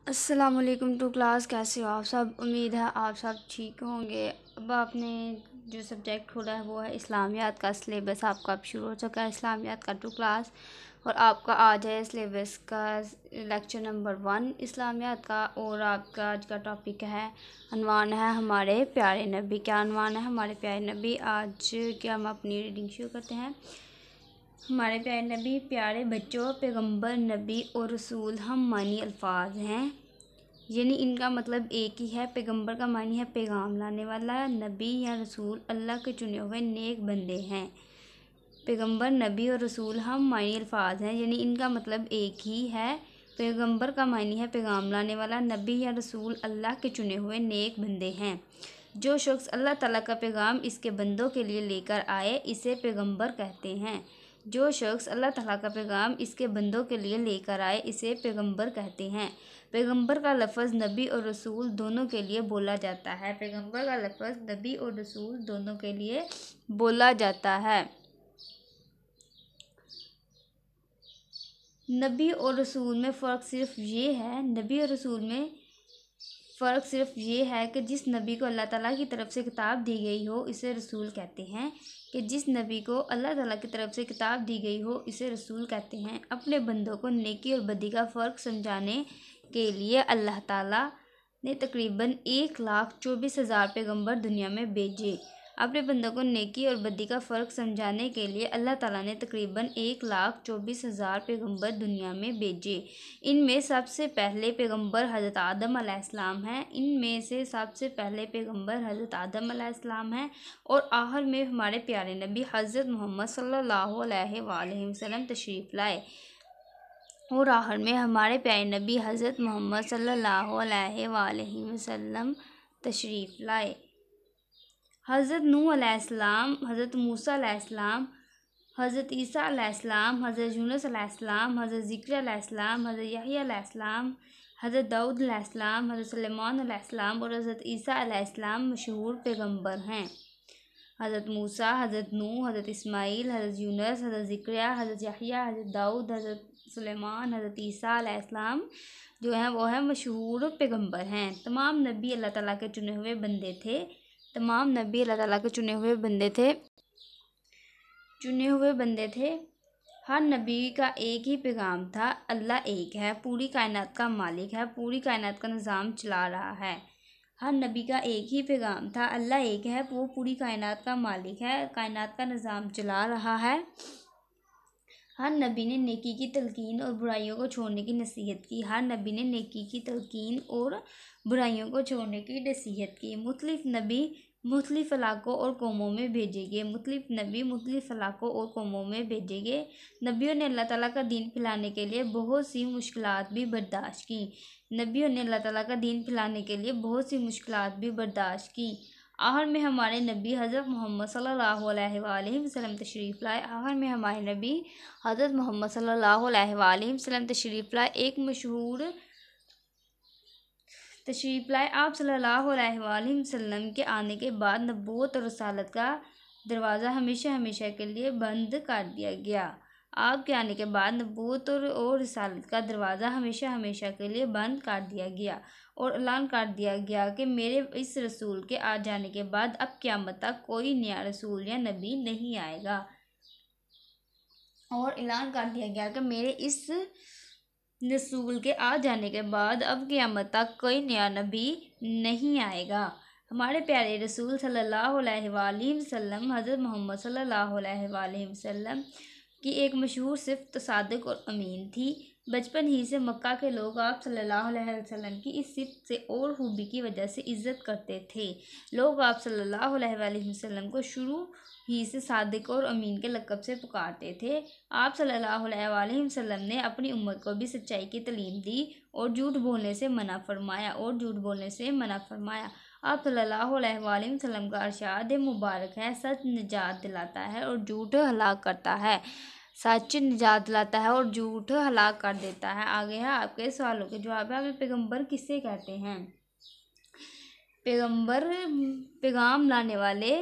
अस्सलाम वालेकुम to class. कैसे हो आप सब? उम्मीद है आप सब ठीक होंगे। अब आपने जो सब्जेक्ट खोला है वो है इस्लामियात का सिलेबस। आपका अब शुरू हो चुका है इस्लामियात का टू क्लास, और आपका आज है सिलेबस का लेक्चर नंबर 1 इस्लामियात का। और आपका आज का टॉपिक है, अनवान है हमारे प्यारे नबी। क्या अनवान है? हमारे प्यारे नबी। आज क्या हम अपनी रीडिंग शुरू करते हैं। हमारे प्यारे नबी प्यारे बच्चों, पैगंबर, नबी और रसूल हम मानी अल्फाज हैं, यानी इनका मतलब एक ही है। पैगंबर का मानी है पैगाम लाने वाला, नबी या रसूल अल्लाह के चुने हुए नेक बंदे हैं। पैगंबर, नबी और रसूल हम मानी अल्फाज हैं, यानी इनका मतलब एक ही है। पैगंबर का मानी है पैगाम लाने वाला, नबी या रसूल अल्लाह के चुने हुए नेक बंदे हैं। जो शख्स अल्लाह ताला का पैगाम इसके बंदों के लिए लेकर आए, इसे पैगंबर कहते हैं। जो शख्स अल्लाह ताला का पैगाम इसके बंदों के लिए लेकर आए, इसे पैगंबर कहते हैं। पैगंबर का लफ्ज़ नबी और रसूल दोनों के लिए बोला जाता है। पैगंबर का लफ्ज़ नबी और रसूल दोनों के लिए बोला जाता है। नबी और रसूल में फ़र्क सिर्फ ये है, नबी और रसूल में फ़र्क सिर्फ ये है कि जिस नबी को अल्लाह ताला की तरफ से किताब दी गई हो, इसे रसूल कहते हैं। कि जिस नबी को अल्लाह ताला की तरफ से किताब दी गई हो, इसे रसूल कहते हैं। अपने बंदों को नेकी और बदी का फ़र्क समझाने के लिए अल्लाह ताला ने तकरीबन 1,24,000 पैगंबर दुनिया में भेजे। अपने बंदों को नेकी और बदी का फ़र्क समझाने के लिए अल्लाह ताला ने तकरीबन 1,24,000 पैगंबर दुनिया में भेजे। इनमें सबसे पहले पैगंबर हज़रत आदम अलैहिस्सलाम हैं। इनमें से सबसे पहले पैगंबर हज़रत आदम अलैहिस्सलाम हैं। और आखिर में हमारे प्यारे नबी हज़रत मोहम्मद सल्लल्लाहु अलैहि वसल्लम तशरीफ़ लाए। और आखिर में हमारे प्यारे नबी हज़रत मोहम्मद सल्लल्लाहु अलैहि वसल्लम तशरीफ़ लाए। हज़रत नूह अलैहिस्सलाम, हज़रत मूसा अलैहिस्सलाम, हज़रत ईसा अलैहिस्सलाम, हज़रत यूनुस अलैहिस्सलाम, हज़रत ज़िक्रिया अलैहिस्सलाम, हज़रत यहया अलैहिस्सलाम, हज़रत दाऊद अलैहिस्सलाम, हज़रत सुलेमान अलैहिस्सलाम और हज़रत ईसा अलैहिस्सलाम मशहूर पैगंबर हैं। हज़रत मूसा, हज़रत नूह, हज़रत इस्माईल, हज़रत यूनुस, हज़रत ज़िक्रिया, हज़रत यहया, हज़रत दाऊद, हज़रत सुलेमान, हज़रत ईसा अलैहिस्सलाम जो हैं वो हैं मशहूर पैगंबर हैं। तमाम नबी अल्लाह ताला के चुने हुए बंदे थे। तमाम नबी अल्लाह ताला के चुने हुए बंदे थे। हर नबी का एक ही पैगाम था, अल्लाह एक है, पूरी कायनात का मालिक है, पूरी कायनात का निज़ाम चला रहा है। हर नबी का एक ही पैगाम था, अल्लाह एक है, वो पूरी कायनात का मालिक है, कायनात का निज़ाम चला रहा है। हर नबी ने नेकी की तलकीन और बुराइयों को छोड़ने की नसीहत की। हर नबी ने नेकी की तलकीन और बुराइयों को छोड़ने की नसीहत की। मुख्तलिफ नबी मुख्तलिफ इलाकों और कौमों में भेजे गए। मुख्तलिफ नबी मुख्तलिफ इलाकों और कौमों में भेजे गए। नबियों ने अल्लाह ताला का दीन फैलाने के लिए बहुत सी मुश्किलात भी बर्दाश्त की। नबियों ने अल्लाह ताला का दीन फैलाने के लिए बहुत सी मुश्किलात भी बर्दाश्त की। आखिर में हमारे नबी हज़रत मोहम्मद सल्लल्लाहु अलैहि वसल्लम तशरीफ़ लाए। आखिर में हमारे नबी हज़रत मोहम्मद सल्लल्लाहु अलैहि वसल्लम तशरीफ़ लाए। एक मशहूर तशरीफ़ लाए। आप सल्लल्लाहु अलैहि वसल्लम के आने के बाद नबूवत और रसालत का दरवाज़ा हमेशा हमेशा के लिए बंद कर दिया गया। आपके आने के बाद नबूवत और रिसालत का दरवाज़ा हमेशा हमेशा के लिए बंद कर दिया गया और ऐलान कर दिया गया कि मेरे इस रसूल के आ जाने के बाद अब क़यामत तक कोई नया रसूल या नबी नहीं आएगा। और ऐलान कर दिया गया कि मेरे इस रसूल के आ जाने के बाद अब क़यामत तक कोई नया नबी नहीं आएगा। हमारे प्यारे रसूल सल्लल्लाहु अलैहि वसल्लम हज़रत मोहम्मद सल्लल्लाहु अलैहि वसल्लम की एक मशहूर सिफ़त सादिक और अमीन थी। बचपन ही से मक्का के लोग आप सल्लल्लाहु अलैहि वसल्लम की इस सिफ़त से और खूबी की वजह से इज़्ज़त करते थे। लोग आप सल्लल्लाहु अलैहि वसल्लम को शुरू ही से सादिक और अमीन के लक़ब से पुकारते थे। आप सल्लल्लाहु अलैहि वसल्लम ने अपनी उम्मत को भी सच्चाई की तालीम दी और झूठ बोलने से मना फरमाया। आप सल्लल्लाहु अलैहि वसल्लम का इरशाद मुबारक है, सच निजात दिलाता है और झूठ हलाक करता है। सच निजात दिलाता है और झूठ हलाक कर देता है। आगे है आपके सवालों के जवाब है। आप पैगंबर किसे कहते हैं? पैगंबर पैगाम लाने वाले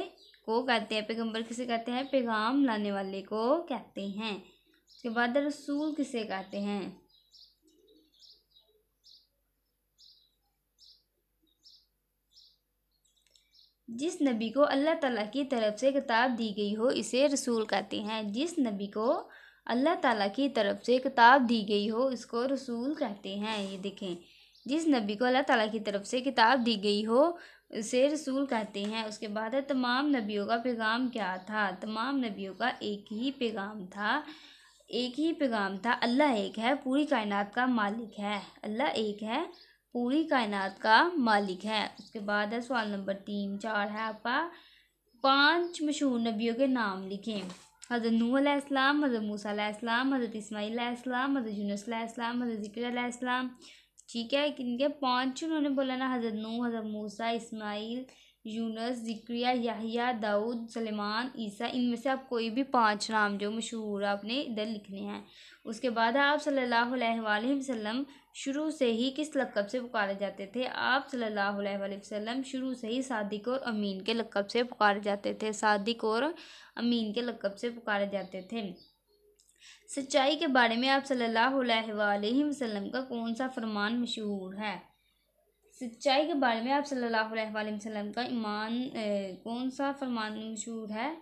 को कहते हैं। पैगंबर किसे कहते हैं? पैगाम लाने वाले को कहते हैं। उसके बाद रसूल किसे कहते हैं? जिस नबी को अल्लाह ताला की तरफ से किताब दी गई हो इसे रसूल कहते हैं। जिस नबी को अल्लाह ताला की तरफ से किताब दी गई हो इसको रसूल कहते हैं। ये देखें, जिस नबी को अल्लाह ताला की तरफ से किताब दी गई हो इसे रसूल कहते हैं। उसके बाद है तमाम नबियों का पैगाम क्या था। तमाम नबियों का एक ही पैगाम था। एक ही पैगाम था, अल्लाह एक है, पूरी कायनात का मालिक है। अल्लाह एक है, पूरी कायनात का मालिक है। उसके बाद है सवाल नंबर 3, 4 है आपका। 5 मशहूर नबियों के नाम लिखें। हज़रत नूह अलैहिस्सलाम, हज़रत मूसा अलैहिस्सलाम, हज़रत इस्माईल अलैहिस्सलाम, हज़रत यूनुस अलैहिस्सलाम, हज़रत ज़िक्र अलैहिस्सलाम। ठीक है, किनके 5 उन्होंने बोला ना, हज़रत नूह, हज़रत मूसा, इस्माईल, यूनुस, ज़िक्रिया, याहिया, दाऊद, सलेमान, ईसा। इनमें से आप कोई भी 5 नाम जो मशहूर आपने इधर लिखने हैं। उसके बाद आप सल्लल्लाहु अलैहि वसल्लम शुरू से ही किस लक़ब से पुकारे जाते थे। आप सल्लल्लाहु अलैहि वसल्लम शुरू से ही सादिक और अमीन के लक़ब से पुकारे जाते थे। सादिक और अमीन के लक़ब से पुकारे जाते थे। सच्चाई के बारे में आप सल्लल्लाहु अलैहि वसल्लम का कौन सा फरमान मशहूर है। सच्चाई के बारे में आप सल्लल्लाहु अलैहि वसल्लम का कौन सा फरमान मशहूर है।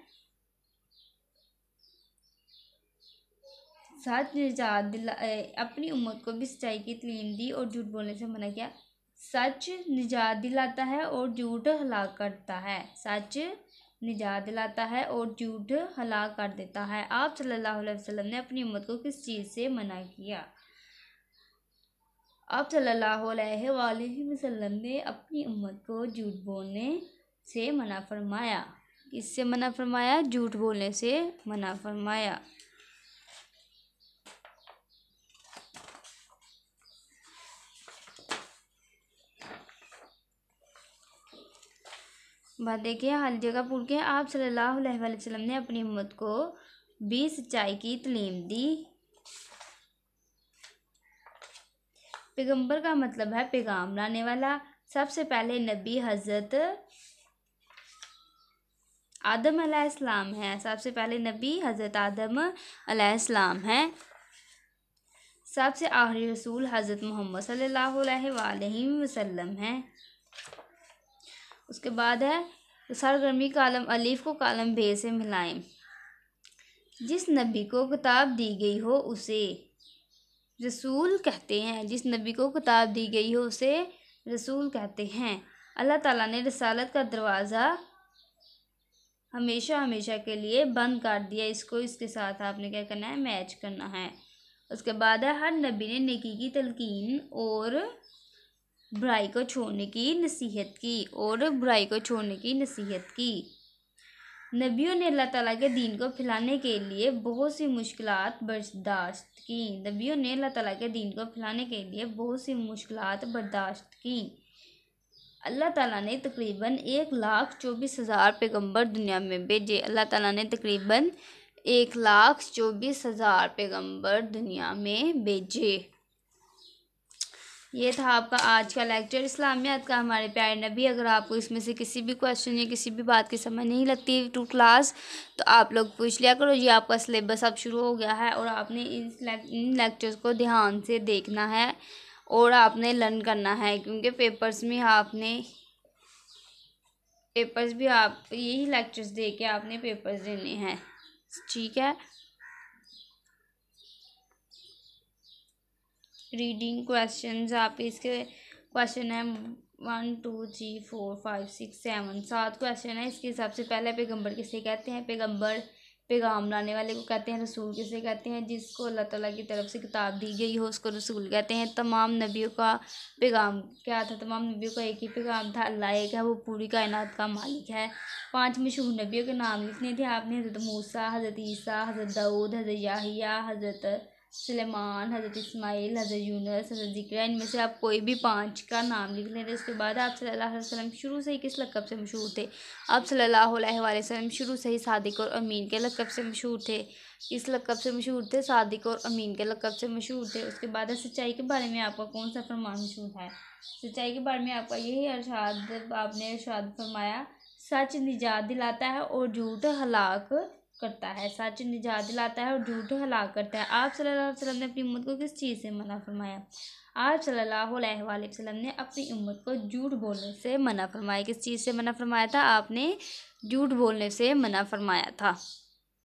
सच निजात दिला अपनी उम्मत को भी सच्चाई की तालीम दी और झूठ बोलने से मना किया। सच निजात दिलाता है और झूठ हलाक करता है। सच निजात दिलाता है और झूठ हलाक कर देता है। आप सल्लल्लाहु अलैहि वसल्लम ने अपनी उम्मत को किस चीज़ से मना किया। आप सल्लल्लाहु अलैहि वसल्लम ने अपनी उम्मत को झूठ बोलने से मना फरमाया। किससे मना फरमाया। झूठ बोलने से मना फरमाया। बात देखिए, हर जगह पूछ के आप सल्लल्लाहु अलैहि वसल्लम ने अपनी उम्मत को भी सच्चाई की तालीम दी। पैगंबर का मतलब है पैगाम लाने वाला। सबसे पहले नबी हज़रत आदम अलैहिस्सलाम है। सबसे पहले नबी हज़रत आदम अलैहिस्सलाम है। सबसे आखिरी रसूल हज़रत मोहम्मद सल्लल्लाहु अलैहि वसल्लम है। उसके बाद है सरगर्मी कालम अलीफ को कालम बे से मिलाएं। जिस नबी को किताब दी गई हो उसे रसूल कहते हैं। जिस नबी को किताब दी गई हो उसे रसूल कहते हैं। अल्लाह ताला ने रसालत का दरवाज़ा हमेशा हमेशा के लिए बंद कर दिया। इसको इसके साथ आपने क्या करना है, मैच करना है। उसके बाद है हर नबी ने नेकी की तलकीन और बुराई को छोड़ने की नसीहत की। और बुराई को छोड़ने की नसीहत की। नबियों ने अल्लाह ताला के दीन को फैलाने के लिए बहुत सी मुश्किलात बर्दाश्त की। नबियों ने अल्लाह ताला के दीन को फैलाने के लिए बहुत सी मुश्किलात बर्दाश्त की। अल्लाह ताला ने तकरीबन 1,24,000 पैगंबर दुनिया में भेजे। अल्लाह ताला ने तकरीबन 1,24,000 पैगंबर दुनिया में भेजे। ये था आपका आज का लेक्चर इस्लामियात का हमारे प्यारे नबी। अगर आपको इसमें से किसी भी क्वेश्चन या किसी भी बात की समझ नहीं लगती टू क्लास तो आप लोग पूछ लिया करो। ये आपका सिलेबस अब शुरू हो गया है और आपने इन लेक्चर्स को ध्यान से देखना है और आपने लर्न करना है, क्योंकि पेपर्स भी आप यही लेक्चर्स दे के आपने पेपर्स देने हैं। ठीक है। रीडिंग क्वेश्चंस आप इसके क्वेश्चन है 1 2 3 4 5 6 7 7 क्वेश्चन है। इसके हिसाब से पहले पैगंबर किसे कहते हैं। पैगंबर पैगाम लाने वाले को कहते हैं। रसूल किसे कहते हैं। जिसको अल्लाह ताला की तरफ से किताब दी गई हो उसको रसूल कहते हैं। तमाम नबियों का पैगाम क्या था। तमाम नबियों का एक ही पैगाम था, अल्लाह एक है, वो पूरी कायनात का मालिक है। 5 मशहूर नबियों के नाम लिखने थे आपने। हज़रत मूसा, हज़रत ईसा, हज़रत दाऊद, हज़रत याहिया, हज़रत सलेमान, हज़रत इस्माईल, हज़रत यूनुस, हज़रत ज़िक्रिया। इनमें से आप कोई भी 5 का नाम लिख लें। उसके बाद आप सल्लल्लाहु अलैहि वसल्लम शुरू से ही किस लक़ब से मशहूर थे। आप सल्लल्लाहु अलैहि वसल्लम शुरू से ही सादिक और अमीन के लक़ब से मशहूर थे। इस लक़ब से मशहूर थे, सादिक और अमीन के लक़ब से मशहूर थे। उसके बाद सच्चाई के बारे में आपका कौन सा फरमान मशहूर है। सच्चाई के बारे में आपका यही आपने इरशाद फरमाया, सच निजात दिलाता है और झूठ हलाक करता है, सच निजात दिलाता है और झूठ हलाक करता है। आप सल्लल्लाहु अलैहि वसल्लम ने अपनी उम्मत को किस चीज़ से मना फरमाया? आप सल्लल्लाहु अलैहि वसल्लम ने अपनी उम्मत को झूठ बोलने से मना फरमाया। किस चीज़ से मना फरमाया था? आपने झूठ बोलने से मना फरमाया था।